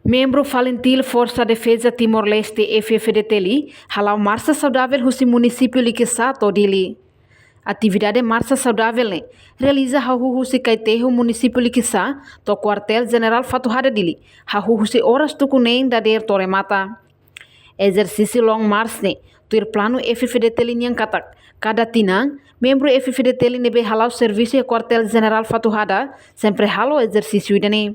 Membro Valentil Força Defesa Timor-Leste FFDTLI halau marcha saudável no município Liquissá Todili. Atividade Marcha Saudável realiza hahu husi kaiteho município Liquissá to quartel general Fatuhada dili hahu husi horas tukunen da der Toremata. Exercício long march tuir plano FFDTLI yang katak cada tinang membro FFDTLI nebe halau serviço e quartel general Fatuhada sempre halau exercício idane.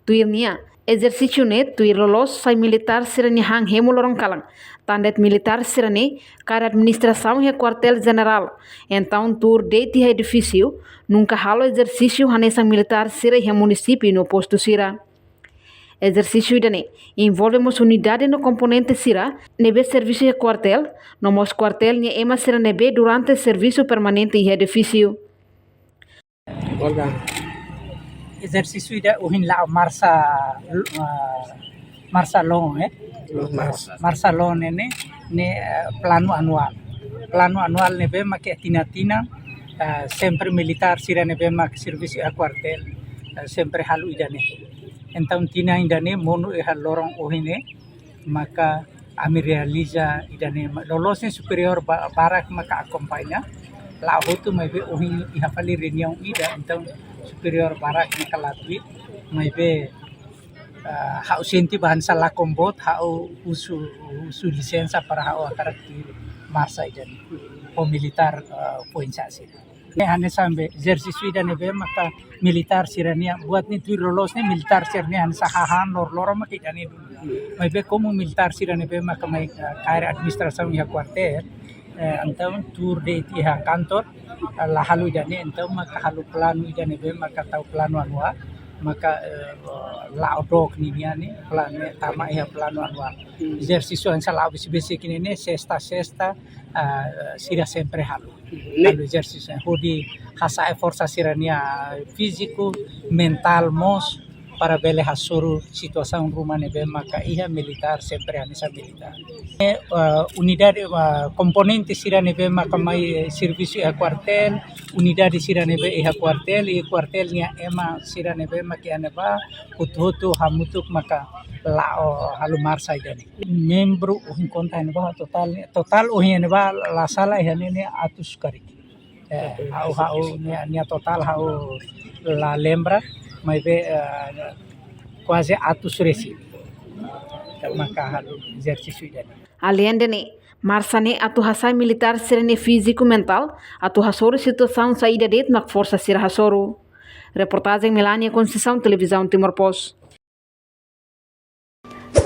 Tuir nia exercício tuir lolos sai militar sirani hang hemolorong kalang tandet militar sirani cara administração e quartel general então tur deiti edifício nunca halo exercício hanesa militar sira e município no posto sira. Exercício idane envolvemos unidade no componente sira nebe serviço e quartel no mos quartel nia ema sira nebe durante serviço permanente e edifício. Olga. Exercício ida uhin la marsa long marsa long ne plano anual nebe make tina sempre militar sira nebe make serviço a quartel sempre halu idane então tina idane mono e halorong uhine maka ami realiza idane lolosnya superior barak maka acompanha la hotu mebe uhin ihafali reunião ida então superior barak nakalatwi maybe hau senti bahan salah kombot hau usu lisensa para hau karakter marsa dan militar poin sasi. Hanya sampai exercício dan nebe maka militar sirania buat ni tuir lolosnya militar sirania sahahan lor maka idani maybe como militar sirania nebe maka mai kair administrasi ya quartel então tur de tiha kantor la halu idane então maka halu plano idane be maka tau plano anual maka la odok ni plano tama ya plano anual exercício yang salah besi kini sexta sira sempre halu exercício hodi hasa força sirania físico mental mos para bele hasuru situação rumah nebe maka ia militar sempre anisa militar unidade componente sira nebe maka mai serviço e quartel unidade sira nebe e quartel nia ema sira nebe maka aneba hutu hamutuk maka lao halu marsa idane membro uhin konta neba total uhin neba la sala ihane atus kari hau nia total hau la lembra may be quase atos resi maka halu exercício idane. Além de marsane atu hasai militar serene físico mental atu hasoro situação saída det mak força sira hasoro. Reportagem Melania Conceição Televisão Timor Post.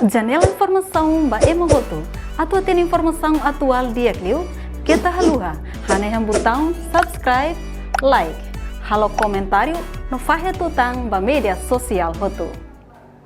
Janela informação ba emogoto atu tem informação atual dia kliu kita haluha haneham botão subscribe like halo comentário no fahe tutang ba media sosial hotu.